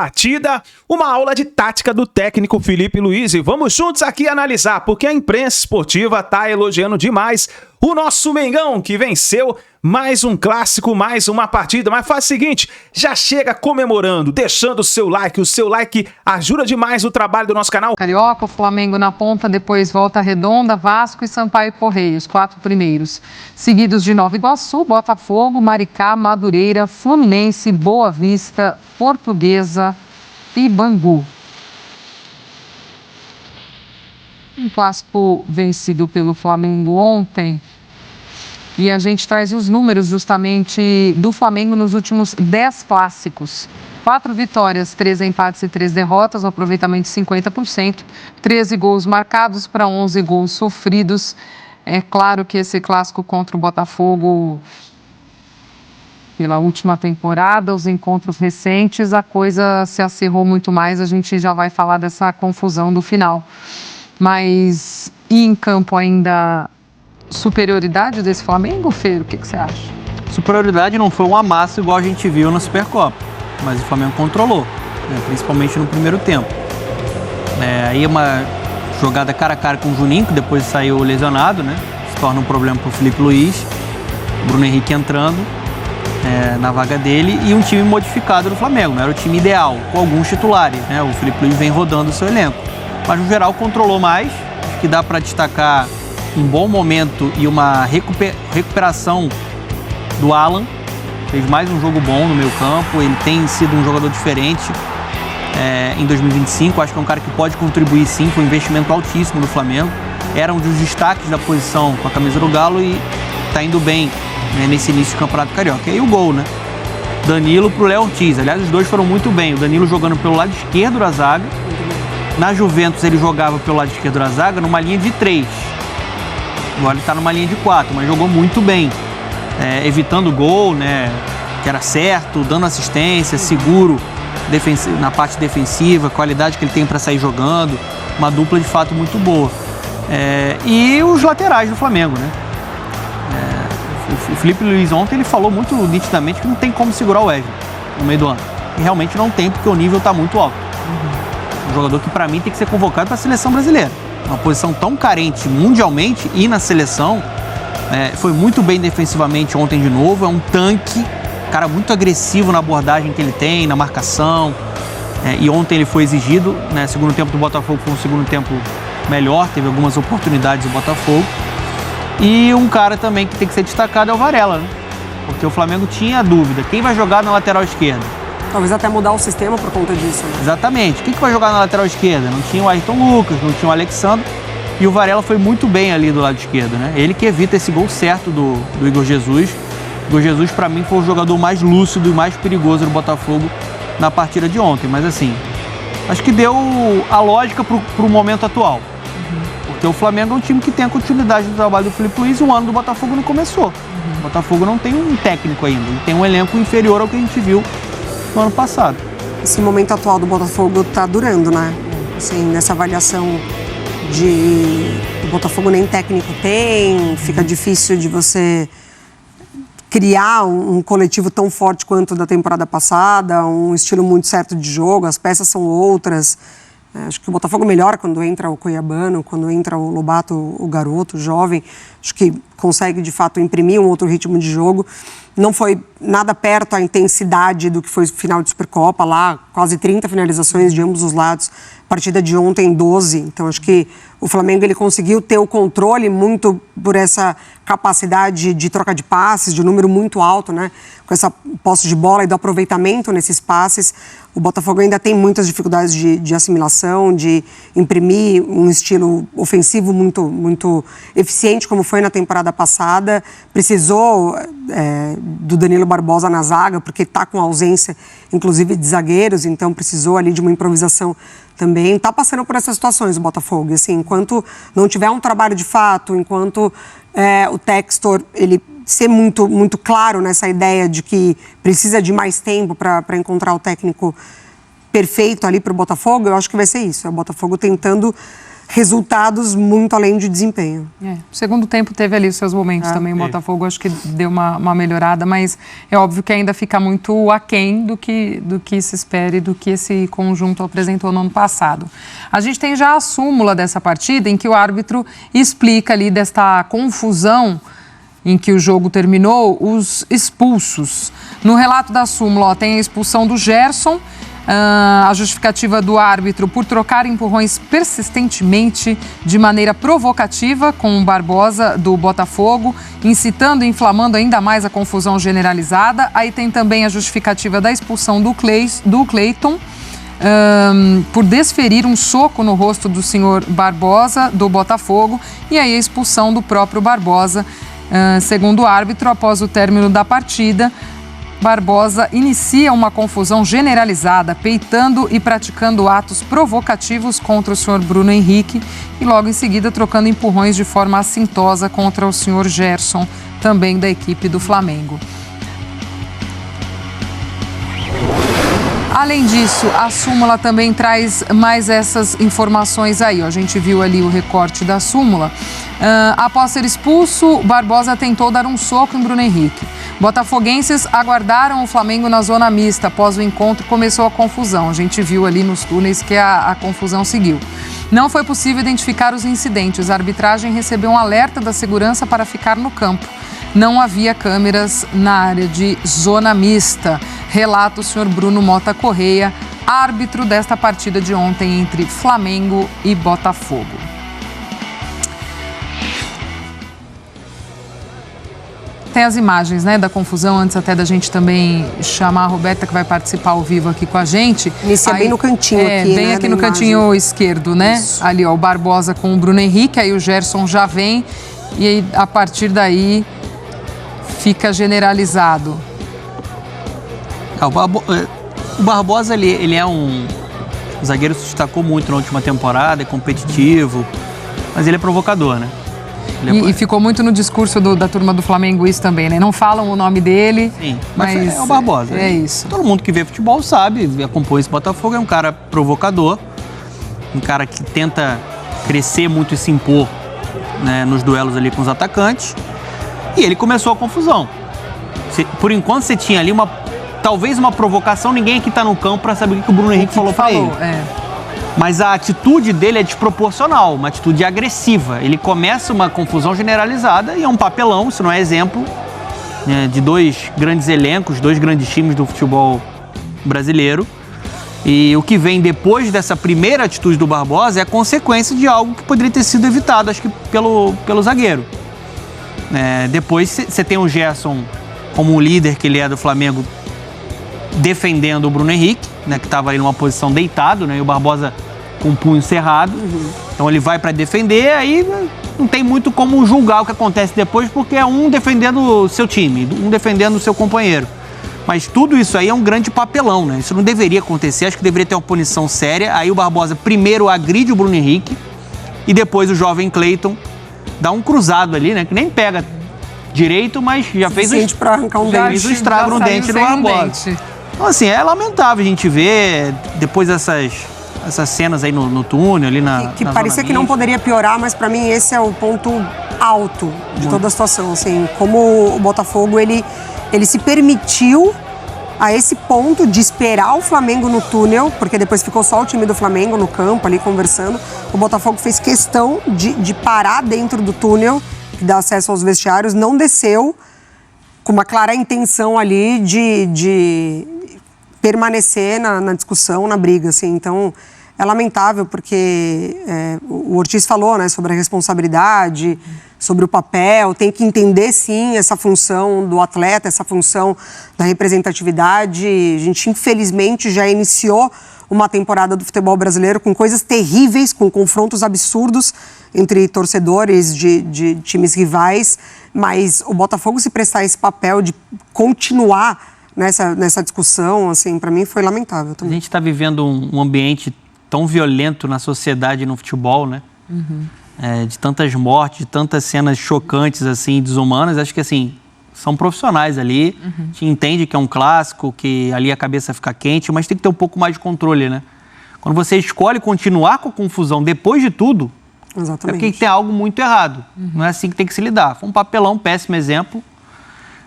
Partida, uma aula de tática do técnico Felipe Luiz, e vamos juntos aqui analisar, porque a imprensa esportiva tá elogiando demais o nosso Mengão, que venceu mais um clássico, mais uma partida. Mas faz o seguinte, já chega comemorando, deixando o seu like ajuda demais o trabalho do nosso canal. Carioca, o Flamengo na ponta, depois Volta Redonda, Vasco e Sampaio Correia, os 4 primeiros. Seguidos de Nova Iguaçu, Botafogo, Maricá, Madureira, Fluminense, Boa Vista, Portuguesa e Bangu. Um clássico vencido pelo Flamengo ontem. E a gente traz os números justamente do Flamengo nos últimos 10 clássicos. 4 vitórias, 3 empates e 3 derrotas, um aproveitamento de 50%. 13 gols marcados para 11 gols sofridos. É claro que esse clássico contra o Botafogo, pela última temporada, os encontros recentes, a coisa se acirrou muito mais. A gente já vai falar dessa confusão do final. Mas, e em campo ainda, superioridade desse Flamengo, Fer? O que você acha? Superioridade não foi um amasso igual a gente viu na Supercopa, mas o Flamengo controlou, né, principalmente no primeiro tempo. Aí uma jogada cara a cara com o Juninho, que depois saiu lesionado, né, se torna um problema para o Felipe Luiz, Bruno Henrique entrando na vaga dele, e um time modificado do Flamengo, não era o time ideal, com alguns titulares, né, o Felipe Luiz vem rodando o seu elenco. Mas, no geral, controlou mais. Acho que dá para destacar um bom momento e uma recuperação do Alan. Fez mais um jogo bom no meio campo. Ele tem sido um jogador diferente em 2025. Acho que é um cara que pode contribuir, sim. Foi um investimento altíssimo do Flamengo. Era um dos destaques da posição com a camisa do Galo e está indo bem, né, nesse início do Campeonato Carioca. E aí o gol, né? Danilo para o Léo Ortiz. Aliás, os dois foram muito bem. O Danilo jogando pelo lado esquerdo da zaga. Na Juventus ele jogava pelo lado esquerdo da zaga numa linha de 3. Agora ele está numa linha de 4, mas jogou muito bem. Evitando o gol, né, que era certo, dando assistência, seguro na parte defensiva, qualidade que ele tem para sair jogando. Uma dupla de fato muito boa. E os laterais do Flamengo, né? O Felipe Luiz ontem ele falou muito nitidamente que não tem como segurar o Wesley no meio do ano. E realmente não tem, porque o nível está muito alto. Um jogador que, para mim, tem que ser convocado para a seleção brasileira. Uma posição tão carente mundialmente e na seleção. Foi muito bem defensivamente ontem de novo. É um tanque, cara muito agressivo na abordagem que ele tem, na marcação. E ontem ele foi exigido, né? Segundo tempo do Botafogo foi um segundo tempo melhor, teve algumas oportunidades do Botafogo. E um cara também que tem que ser destacado é o Varela, né? Porque o Flamengo tinha dúvida. Quem vai jogar na lateral esquerda? Talvez até mudar o sistema por conta disso, né? Exatamente. Quem que vai jogar na lateral esquerda? Não tinha o Ayrton Lucas, não tinha o Alexandre. E o Varela foi muito bem ali do lado esquerdo, né? Ele que evita esse gol certo do Igor Jesus. O Igor Jesus, para mim, foi o jogador mais lúcido e mais perigoso do Botafogo na partida de ontem. Mas, assim, acho que deu a lógica pro momento atual. Porque o Flamengo é um time que tem a continuidade do trabalho do Felipe Luiz e o ano do Botafogo não começou. O Botafogo não tem um técnico ainda. Ele tem um elenco inferior ao que a gente viu no ano passado. Esse momento atual do Botafogo tá durando, né? Assim, nessa avaliação o Botafogo nem técnico tem, fica difícil de você criar um coletivo tão forte quanto o da temporada passada, um estilo muito certo de jogo, as peças são outras. Acho que o Botafogo melhora quando entra o Cuiabano, quando entra o Lobato, o garoto, o jovem. Acho que consegue, de fato, imprimir um outro ritmo de jogo. Não foi nada perto a intensidade do que foi o final de Supercopa, lá quase 30 finalizações de ambos os lados. Partida de ontem, 12. Então, acho que o Flamengo ele conseguiu ter o controle muito por essa capacidade de troca de passes, de um número muito alto, né? Com essa posse de bola e do aproveitamento nesses passes. O Botafogo ainda tem muitas dificuldades de assimilação, de imprimir um estilo ofensivo muito eficiente, como foi na temporada passada. Precisou do Danilo Barbosa na zaga, porque está com ausência, inclusive, de zagueiros, então precisou ali de uma improvisação também. Está passando por essas situações o Botafogo. Assim, enquanto não tiver um trabalho de fato, enquanto o Textor ele ser muito claro nessa ideia de que precisa de mais tempo para encontrar o técnico perfeito ali para o Botafogo, eu acho que vai ser isso. É o Botafogo tentando resultados muito além de desempenho. O segundo tempo teve ali os seus momentos também. O Botafogo acho que deu uma melhorada, mas é óbvio que ainda fica muito aquém do que se espere, do que esse conjunto apresentou no ano passado. A gente tem já a súmula dessa partida em que o árbitro explica ali desta confusão em que o jogo terminou, os expulsos. No relato da súmula, tem a expulsão do Gerson, a justificativa do árbitro por trocar empurrões persistentemente de maneira provocativa com o Barbosa do Botafogo, incitando e inflamando ainda mais a confusão generalizada. Aí tem também a justificativa da expulsão do Cleiton, por desferir um soco no rosto do senhor Barbosa do Botafogo, e aí a expulsão do próprio Barbosa. Segundo o árbitro, após o término da partida, Barbosa inicia uma confusão generalizada, peitando e praticando atos provocativos contra o senhor Bruno Henrique e logo em seguida trocando empurrões de forma assintosa contra o senhor Gerson, também da equipe do Flamengo. Além disso, a súmula também traz mais essas informações aí. A gente viu ali o recorte da súmula. Após ser expulso, Barbosa tentou dar um soco em Bruno Henrique. Botafoguenses aguardaram o Flamengo na zona mista. Após o encontro, começou a confusão. A gente viu ali nos túneis que a confusão seguiu. Não foi possível identificar os incidentes. A arbitragem recebeu um alerta da segurança para ficar no campo. Não havia câmeras na área de zona mista. Relata o senhor Bruno Mota Correia, árbitro desta partida de ontem entre Flamengo e Botafogo. Tem as imagens, né, da confusão, antes até da gente também chamar a Roberta, que vai participar ao vivo aqui com a gente. Inicia bem no cantinho aqui, bem né, aqui no cantinho esquerdo, né? Isso. Ali, ó, o Barbosa com o Bruno Henrique, aí o Gerson já vem e aí, a partir daí fica generalizado. O Barbosa, ele é um zagueiro que se destacou muito na última temporada, é competitivo, mas ele é provocador, né? E ficou muito no discurso da turma do Flamengo isso também, né? Não falam o nome dele. Sim, mas é o Barbosa. É isso. Todo mundo que vê futebol sabe, acompanha esse Botafogo, é um cara provocador, um cara que tenta crescer muito e se impor, né, nos duelos ali com os atacantes. E ele começou a confusão. Por enquanto você tinha ali talvez uma provocação, ninguém aqui tá no campo para saber o que o Bruno Henrique falou para ele. Mas a atitude dele é desproporcional, uma atitude agressiva. Ele começa uma confusão generalizada e é um papelão, isso não é exemplo, né, de dois grandes elencos, dois grandes times do futebol brasileiro. E o que vem depois dessa primeira atitude do Barbosa é a consequência de algo que poderia ter sido evitado, acho que pelo zagueiro. Depois você tem o Gerson como um líder que ele é do Flamengo, defendendo o Bruno Henrique, né, que estava ali numa posição deitado, né, e o Barbosa com o punho cerrado. Então ele vai para defender, aí não tem muito como julgar o que acontece depois, porque é um defendendo o seu time, um defendendo o seu companheiro. Mas tudo isso aí é um grande papelão, né? Isso não deveria acontecer, acho que deveria ter uma punição séria. Aí o Barbosa primeiro agride o Bruno Henrique e depois o jovem Cleiton dá um cruzado ali, né, que nem pega direito, mas já fez o estrago no dente do Barbosa. Então, assim, é lamentável a gente ver depois essas cenas aí no túnel, ali na que parecia que não poderia piorar, mas para mim esse é o ponto alto de toda a situação. Assim, como o Botafogo, ele se permitiu a esse ponto de esperar o Flamengo no túnel, porque depois ficou só o time do Flamengo no campo ali conversando. O Botafogo fez questão de parar dentro do túnel, que dá acesso aos vestiários, não desceu, com uma clara intenção ali de permanecer na discussão, na briga, assim. Então, é lamentável porque o Ortiz falou, né, sobre a responsabilidade, sobre o papel, tem que entender, sim, essa função do atleta, essa função da representatividade. A gente, infelizmente, já iniciou uma temporada do futebol brasileiro com coisas terríveis, com confrontos absurdos entre torcedores de times rivais, mas o Botafogo se prestar esse papel de continuar nessa discussão, assim, para mim foi lamentável também. A gente está vivendo um ambiente tão violento na sociedade e no futebol, né? De tantas mortes, de tantas cenas chocantes, assim, desumanas. Acho que, assim, são profissionais ali. A gente entende que é um clássico, que ali a cabeça fica quente, mas tem que ter um pouco mais de controle, né? Quando você escolhe continuar com a confusão depois de tudo, É Exatamente. porque tem algo muito errado. Não é assim que tem que se lidar. Foi um papelão, um péssimo exemplo,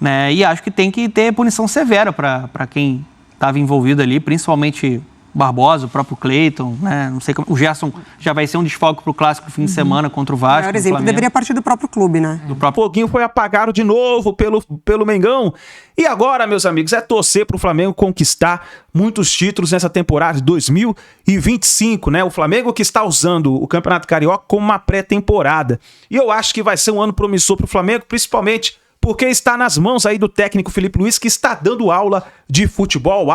né? E acho que tem que ter punição severa para quem estava envolvido ali, principalmente Barbosa, o próprio Cleiton, né? Não sei como, o Gerson já vai ser um desfalque para o clássico do fim de semana contra o O Vasco. maior do exemplo Flamengo. deveria partir do próprio clube, né? Do O próprio... foguinho foi apagado de novo pelo Mengão. E agora, meus amigos, é torcer pro Flamengo conquistar muitos títulos nessa temporada de 2025, né? O Flamengo que está usando o Campeonato Carioca como uma pré-temporada. E eu acho que vai ser um ano promissor pro Flamengo, principalmente porque está nas mãos aí do técnico Felipe Luiz, que está dando aula de futebol.